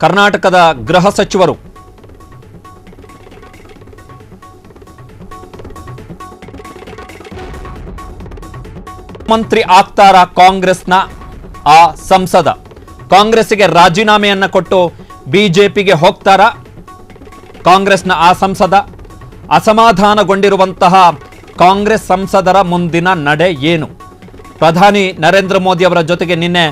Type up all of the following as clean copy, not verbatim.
ಕರ್ನಾಟಕದ ಗೃಹ ಸಚಿವರು ಮಂತ್ರಿ ಆಗ್ತಾರಾ ಕಾಂಗ್ರೆಸ್ನ ಆ ಸಂಸದ ಕಾಂಗ್ರೆಸ್ಸಿಗೆ ರಾಜೀನಾಮೆಯನ್ನು ಕೊಟ್ಟು ಬಿಜೆಪಿಗೆ ಹೋಗ್ತಾರಾ ಕಾಂಗ್ರೆಸ್ನ ಆ ಸಂಸದ ಅಸಮಾಧಾನಗೊಂಡಿರುವಂತಹ ಕಾಂಗ್ರೆಸ್ ಸಂಸದರ ಮುಂದಿನ ನಡೆ ಏನು ಪ್ರಧಾನಿ ನರೇಂದ್ರ ಮೋದಿ ಅವರ ಜೊತೆಗೆ ನಿನ್ನೆ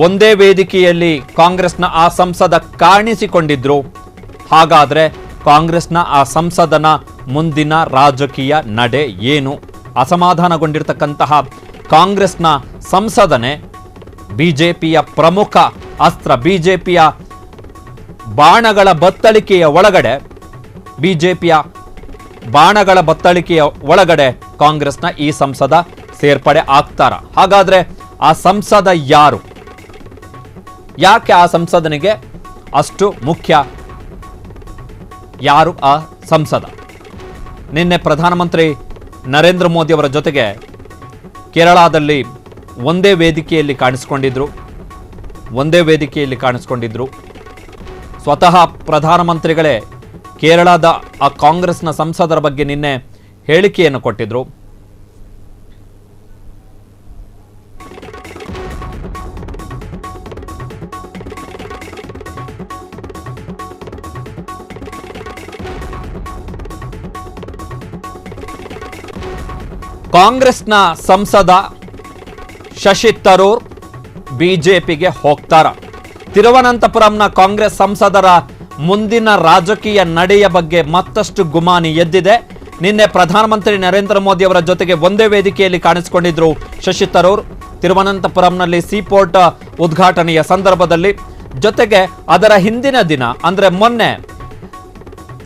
ಒಂದೇ ವೇದಿಕೆಯಲ್ಲಿ ಕಾಂಗ್ರೆಸ್ನ ಆ ಸಂಸದ ಕಾಣಿಸಿಕೊಂಡಿದ್ರು ಹಾಗಾದ್ರೆ ಕಾಂಗ್ರೆಸ್ನ ಆ ಸಂಸದನ ಮುಂದಿನ ರಾಜಕೀಯ ನಡೆ ಏನು ಅಸಮಾಧಾನಗೊಂಡಿರತಕ್ಕಂತಹ ಕಾಂಗ್ರೆಸ್ನ ಸಂಸದನೆ ಬಿಜೆಪಿಯ ಪ್ರಮುಖ ಅಸ್ತ್ರ ಬಿಜೆಪಿಯ ಬಾಣಗಳ ಬತ್ತಳಿಕೆಯ ಒಳಗಡೆ ಕಾಂಗ್ರೆಸ್ನ ಈ ಸಂಸದ ಸೇರ್ಪಡೆ ಆಗ್ತಾರ ಹಾಗಾದ್ರೆ ಆ ಸಂಸದ ಯಾರು ಯಾಕೆ ಆ ಸಂಸದನಿಗೆ ಅಷ್ಟು ಮುಖ್ಯ ಯಾರು ಆ ಸಂಸದ ನಿನ್ನೆ ಪ್ರಧಾನಮಂತ್ರಿ ನರೇಂದ್ರ ಮೋದಿ ಅವರ ಜೊತೆಗೆ ಕೇರಳದಲ್ಲಿ ಒಂದೇ ವೇದಿಕೆಯಲ್ಲಿ ಕಾಣಿಸಿಕೊಂಡಿದ್ರು ಸ್ವತಃ ಪ್ರಧಾನಮಂತ್ರಿಗಳೇ ಕೇರಳದ ಆ ಕಾಂಗ್ರೆಸ್ನ ಸಂಸದರ ಬಗ್ಗೆ ನಿನ್ನೆ ಹೇಳಿಕೆಯನ್ನು ಕೊಟ್ಟಿದ್ರು ಕಾಂಗ್ರೆಸ್ನ ಸಂಸದ ಶಶಿ ತರೂರ್ ಬಿಜೆಪಿಗೆ ಹೋಗ್ತಾರ ತಿರುವನಂತಪುರಂನ ಕಾಂಗ್ರೆಸ್ ಸಂಸದರ ಮುಂದಿನ ರಾಜಕೀಯ ನಡೆಯ ಬಗ್ಗೆ ಮತ್ತಷ್ಟು ಗುಮಾನಿ ಎದ್ದಿದೆ ನಿನ್ನೆ ಪ್ರಧಾನಮಂತ್ರಿ ನರೇಂದ್ರ ಮೋದಿ ಅವರ ಜೊತೆಗೆ ಒಂದೇ ವೇದಿಕೆಯಲ್ಲಿ ಕಾಣಿಸಿಕೊಂಡಿದ್ರು ಶಶಿ ತರೂರ್ ತಿರುವನಂತಪುರಂನಲ್ಲಿ ಸೀಪೋರ್ಟ್ ಉದ್ಘಾಟನೆಯ ಸಂದರ್ಭದಲ್ಲಿ ಜೊತೆಗೆ ಅದರ ಹಿಂದಿನ ದಿನ ಅಂದ್ರೆ ಮೊನ್ನೆ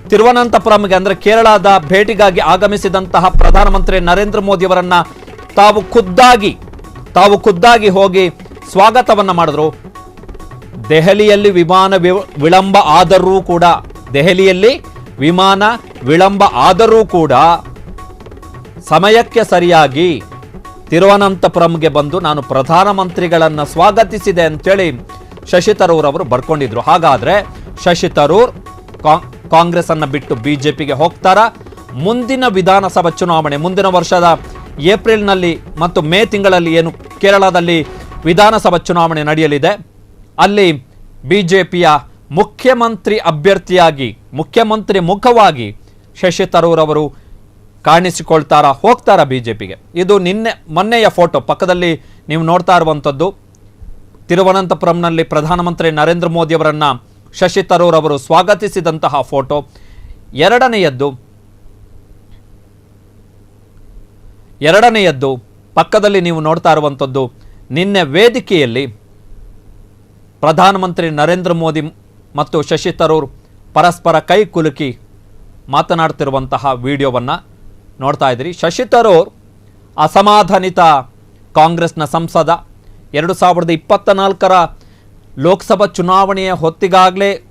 ತಿರುವನಂತಪುರಂಗೆ ಅಂದ್ರೆ ಕೇರಳದ ಭೇಟಿಗಾಗಿ ಆಗಮಿಸಿದಂತಹ ಪ್ರಧಾನಮಂತ್ರಿ ನರೇಂದ್ರ ಮೋದಿ ಅವರನ್ನ ತಾವು ಖುದ್ದಾಗಿ ಹೋಗಿ ಸ್ವಾಗತವನ್ನ ಮಾಡಿದ್ರು ದೆಹಲಿಯಲ್ಲಿ ವಿಮಾನ ವಿಳಂಬ ಆದರೂ ಕೂಡ ಸಮಯಕ್ಕೆ ಸರಿಯಾಗಿ ತಿರುವನಂತಪುರಂಗೆ ಬಂದು ನಾನು ಪ್ರಧಾನಮಂತ್ರಿಗಳನ್ನ ಸ್ವಾಗತಿಸಿದೆ ಅಂತೇಳಿ ಶಶಿ ತರೂರ್ ಅವರು ಬರ್ಕೊಂಡಿದ್ರು ಹಾಗಾದ್ರೆ ಶಶಿ ತರೂರ್ ಕಾಂಗ್ರೆಸ್ ಅನ್ನ ಬಿಟ್ಟು ಬಿಜೆಪಿಗೆ ಹೋಗ್ತಾರ ಮುಂದಿನ ವಿಧಾನಸಭಾ ಚುನಾವಣೆ ಮುಂದಿನ ವರ್ಷದ ಏಪ್ರಿಲ್ನಲ್ಲಿ ಮತ್ತು ಮೇ ತಿಂಗಳಲ್ಲಿ ಏನು ಕೇರಳದಲ್ಲಿ ವಿಧಾನಸಭಾ ಚುನಾವಣೆ ನಡೆಯಲಿದೆ ಅಲ್ಲಿ ಬಿಜೆಪಿಯ ಮುಖ್ಯಮಂತ್ರಿ ಅಭ್ಯರ್ಥಿಯಾಗಿ ಮುಖ್ಯಮಂತ್ರಿ ಮುಖವಾಗಿ ಶಶಿ ತರೂರ್ ಅವರು ಹೋಗ್ತಾರ ಬಿಜೆಪಿಗೆ ಇದು ಮೊನ್ನೆಯ ಫೋಟೋ ಪಕ್ಕದಲ್ಲಿ ನೀವು ನೋಡ್ತಾ ಇರುವಂಥದ್ದು ತಿರುವನಂತಪುರಂನಲ್ಲಿ ಪ್ರಧಾನಮಂತ್ರಿ ನರೇಂದ್ರ ಮೋದಿ ಅವರನ್ನ ಶಶಿ ತರೂರ್ ಅವರು ಸ್ವಾಗತಿಸಿದಂತಹ ಫೋಟೋ ಎರಡನೆಯದ್ದು ಪಕ್ಕದಲ್ಲಿ ನೀವು ನೋಡ್ತಾ ಇರುವಂಥದ್ದು ನಿನ್ನೆ ವೇದಿಕೆಯಲ್ಲಿ ಪ್ರಧಾನಮಂತ್ರಿ ನರೇಂದ್ರ ಮೋದಿ ಮತ್ತು ಶಶಿ ತರೂರ್ ಪರಸ್ಪರ ಕೈ ಕುಲುಕಿ ಮಾತನಾಡ್ತಿರುವಂತಹ ವಿಡಿಯೋವನ್ನು ನೋಡ್ತಾ ಇದ್ದೀರಿ ಶಶಿ ತರೂರ್ ಅಸಮಾಧಾನಿತ ಕಾಂಗ್ರೆಸ್ನ ಸಂಸದ 2024ರ ಲೋಕಸಭಾ ಚುನಾವಣೆಯ ಹೊತ್ತಿಗಾಗಲೇ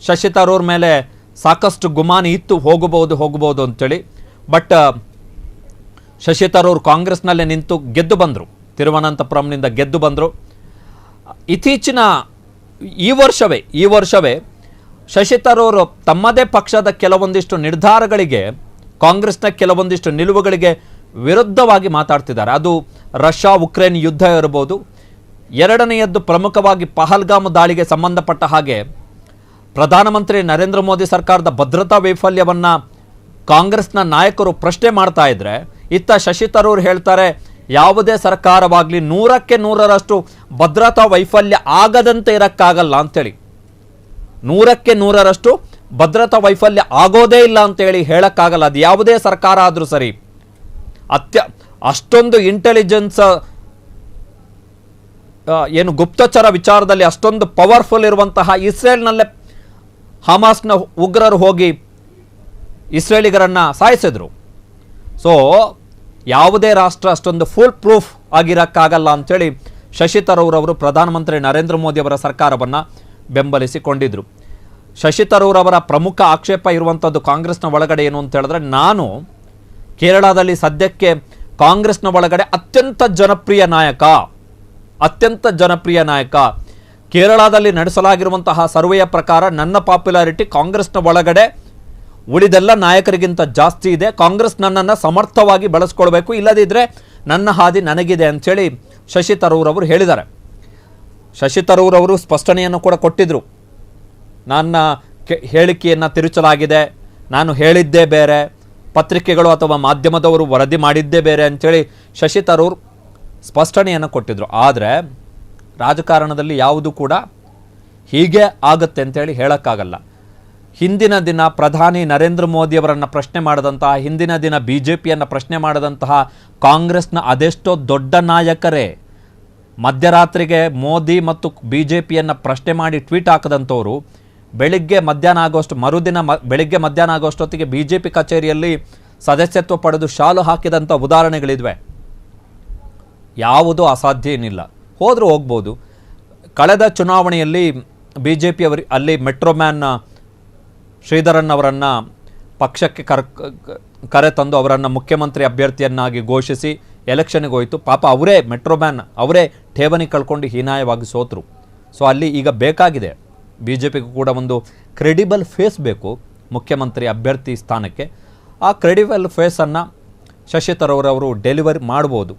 ಶಶಿ ತರೂರ್ ಮೇಲೆ ಸಾಕಷ್ಟು ಗುಮಾನಿ ಇತ್ತು ಹೋಗಬಹುದು ಅಂತೇಳಿ ಬಟ್ ಶಶಿ ತರೂರ್ ಕಾಂಗ್ರೆಸ್ನಲ್ಲೇ ನಿಂತು ಗೆದ್ದು ಬಂದರು ತಿರುವನಂತಪುರಂನಿಂದ ಗೆದ್ದು ಬಂದರು ಇತ್ತೀಚಿನ ಈ ವರ್ಷವೇ ಶಶಿ ತರೂರ್ ತಮ್ಮದೇ ಪಕ್ಷದ ಕೆಲವೊಂದಿಷ್ಟು ನಿರ್ಧಾರಗಳಿಗೆ ಕಾಂಗ್ರೆಸ್ನ ಕೆಲವೊಂದಿಷ್ಟು ನಿಲುವುಗಳಿಗೆ ವಿರುದ್ಧವಾಗಿ ಮಾತಾಡ್ತಿದ್ದಾರೆ ಅದು ರಷ್ಯಾ ಉಕ್ರೇನ್ ಯುದ್ಧ ಇರಬಹುದು ಎರಡನೆಯದ್ದು ಪ್ರಮುಖವಾಗಿ ಪಹಲ್ಗಾಮ್ ದಾಳಿಗೆ ಸಂಬಂಧಪಟ್ಟ ಹಾಗೆ ಪ್ರಧಾನಮಂತ್ರಿ ನರೇಂದ್ರ ಮೋದಿ ಸರ್ಕಾರದ ಭದ್ರತಾ ವೈಫಲ್ಯವನ್ನ ಕಾಂಗ್ರೆಸ್ನ ನಾಯಕರು ಪ್ರಶ್ನೆ ಮಾಡ್ತಾ ಇದ್ರೆ ಇತ್ತ ಶಶಿ ತರೂರ್ ಹೇಳ್ತಾರೆ ಯಾವುದೇ ಸರ್ಕಾರವಾಗಲಿ 100% ಭದ್ರತಾ ವೈಫಲ್ಯ ಆಗದಂತೆ ಇರಕ್ಕಾಗಲ್ಲ ಅಂತೇಳಿ 100% ಭದ್ರತಾ ವೈಫಲ್ಯ ಆಗೋದೇ ಇಲ್ಲ ಅಂತೇಳಿ ಹೇಳಕ್ಕಾಗಲ್ಲ ಅದು ಯಾವುದೇ ಸರ್ಕಾರ ಆದರೂ ಸರಿ ಅಷ್ಟೊಂದು ಇಂಟೆಲಿಜೆನ್ಸ್ ಏನು ಗುಪ್ತಚರ ವಿಚಾರದಲ್ಲಿ ಅಷ್ಟೊಂದು ಪವರ್ಫುಲ್ ಇರುವಂತಹ ಇಸ್ರೇಲ್ನಲ್ಲೇ ಹಮಾಸ್ನ ಉಗ್ರರು ಹೋಗಿ ಇಸ್ರೇಲಿಗರನ್ನ ಸಾಯಿಸಿದ್ರು ಸೊ ಯಾವುದೇ ರಾಷ್ಟ್ರ ಅಷ್ಟೊಂದು ಫುಲ್ ಪ್ರೂಫ್ ಆಗಿರಕ್ಕಾಗಲ್ಲ ಅಂತೇಳಿ ಶಶಿ ತರೂರ್ ಅವರು ಪ್ರಧಾನಮಂತ್ರಿ ನರೇಂದ್ರ ಮೋದಿ ಅವರ ಸರ್ಕಾರವನ್ನು ಬೆಂಬಲಿಸಿಕೊಂಡಿದ್ರು ಶಶಿ ತರೂರ್ ಅವರ ಪ್ರಮುಖ ಆಕ್ಷೇಪ ಇರುವಂಥದ್ದು ಕಾಂಗ್ರೆಸ್ನ ಒಳಗಡೆ ಏನು ಅಂತ ಹೇಳಿದ್ರೆ ನಾನು ಕೇರಳದಲ್ಲಿ ಸದ್ಯಕ್ಕೆ ಕಾಂಗ್ರೆಸ್ನ ಒಳಗಡೆ ಅತ್ಯಂತ ಜನಪ್ರಿಯ ನಾಯಕ ಕೇರಳದಲ್ಲಿ ನಡೆಸಲಾಗಿರುವಂತಹ ಸರ್ವೆಯ ಪ್ರಕಾರ ನನ್ನ ಪಾಪ್ಯುಲಾರಿಟಿ ಕಾಂಗ್ರೆಸ್ನ ಒಳಗಡೆ ಉಳಿದೆಲ್ಲ ನಾಯಕರಿಗಿಂತ ಜಾಸ್ತಿ ಇದೆ. ಕಾಂಗ್ರೆಸ್ ನನ್ನನ್ನು ಸಮರ್ಥವಾಗಿ ಬಳಸ್ಕೊಳ್ಬೇಕು, ಇಲ್ಲದಿದ್ದರೆ ನನ್ನ ಹಾದಿ ನನಗಿದೆ ಅಂಥೇಳಿ ಶಶಿ ತರೂರ್ ಅವರು ಹೇಳಿದ್ದಾರೆ. ಶಶಿ ತರೂರ್ ಅವರು ಸ್ಪಷ್ಟನೆಯನ್ನು ಕೂಡ ಕೊಟ್ಟಿದ್ದರು. ನನ್ನ ಹೇಳಿಕೆಯನ್ನು ತಿರುಚಲಾಗಿದೆ, ನಾನು ಹೇಳಿದ್ದೇ ಬೇರೆ, ಪತ್ರಿಕೆಗಳು ಅಥವಾ ಮಾಧ್ಯಮದವರು ವರದಿ ಮಾಡಿದ್ದೇ ಬೇರೆ ಅಂಥೇಳಿ ಶಶಿ ತರೂರ್ ಸ್ಪಷ್ಟನೆಯನ್ನು ಕೊಟ್ಟಿದ್ದರು. ಆದರೆ ರಾಜಕಾರಣದಲ್ಲಿ ಯಾವುದು ಕೂಡ ಹೀಗೆ ಆಗುತ್ತೆ ಅಂತೇಳಿ ಹೇಳೋಕ್ಕಾಗಲ್ಲ. ಹಿಂದಿನ ದಿನ ಪ್ರಧಾನಿ ನರೇಂದ್ರ ಮೋದಿಯವರನ್ನು ಪ್ರಶ್ನೆ ಮಾಡಿದಂತಹ, ಹಿಂದಿನ ದಿನ BJPಯನ್ನು ಪ್ರಶ್ನೆ ಮಾಡಿದಂತಹ ಕಾಂಗ್ರೆಸ್ನ ಅದೆಷ್ಟೋ ದೊಡ್ಡ ನಾಯಕರೇ ಮಧ್ಯರಾತ್ರಿಗೆ ಮೋದಿ ಮತ್ತು BJPಯನ್ನು ಪ್ರಶ್ನೆ ಮಾಡಿ ಟ್ವೀಟ್ ಹಾಕದಂಥವರು ಬೆಳಿಗ್ಗೆ ಮಧ್ಯಾಹ್ನ ಆಗೋಷ್ಟು ಮರುದಿನ ಬೆಳಿಗ್ಗೆ ಮಧ್ಯಾಹ್ನ ಆಗೋಷ್ಟೊತ್ತಿಗೆ BJP ಕಚೇರಿಯಲ್ಲಿ ಸದಸ್ಯತ್ವ ಪಡೆದು ಶಾಲು ಹಾಕಿದಂಥ ಉದಾಹರಣೆಗಳಿದ್ವೆ. ಯಾವುದೂ ಅಸಾಧ್ಯ ಏನಿಲ್ಲ, ಹೋದರೂ ಹೋಗ್ಬೋದು. ಕಳೆದ ಚುನಾವಣೆಯಲ್ಲಿ BJP ಅವರು ಅಲ್ಲಿ ಮೆಟ್ರೋಮ್ಯಾನ್ ಶ್ರೀಧರನ್ ಅವರನ್ನು ಪಕ್ಷಕ್ಕೆ ಕರೆ ತಂದು ಅವರನ್ನು ಮುಖ್ಯಮಂತ್ರಿ ಅಭ್ಯರ್ಥಿಯನ್ನಾಗಿ ಘೋಷಿಸಿ ಎಲೆಕ್ಷನ್ಗೆ ಹೋಯಿತು. ಪಾಪ ಅವರೇ ಮೆಟ್ರೋಮ್ಯಾನ್ ಅವರೇ ಠೇವಣಿ ಕಳ್ಕೊಂಡು ಹೀನಾಯವಾಗಿ ಸೋತರು. ಸೊ ಅಲ್ಲಿ ಈಗ ಬೇಕಾಗಿದೆ BJPಗೂ ಕೂಡ ಒಂದು ಕ್ರೆಡಿಬಲ್ ಫೇಸ್ ಬೇಕು ಮುಖ್ಯಮಂತ್ರಿ ಅಭ್ಯರ್ಥಿ ಸ್ಥಾನಕ್ಕೆ. ಆ ಕ್ರೆಡಿಬಲ್ ಫೇಸನ್ನು ಶಶಿ ತರೂರ್ ಅವರು ಡೆಲಿವರಿ ಮಾಡ್ಬೋದು.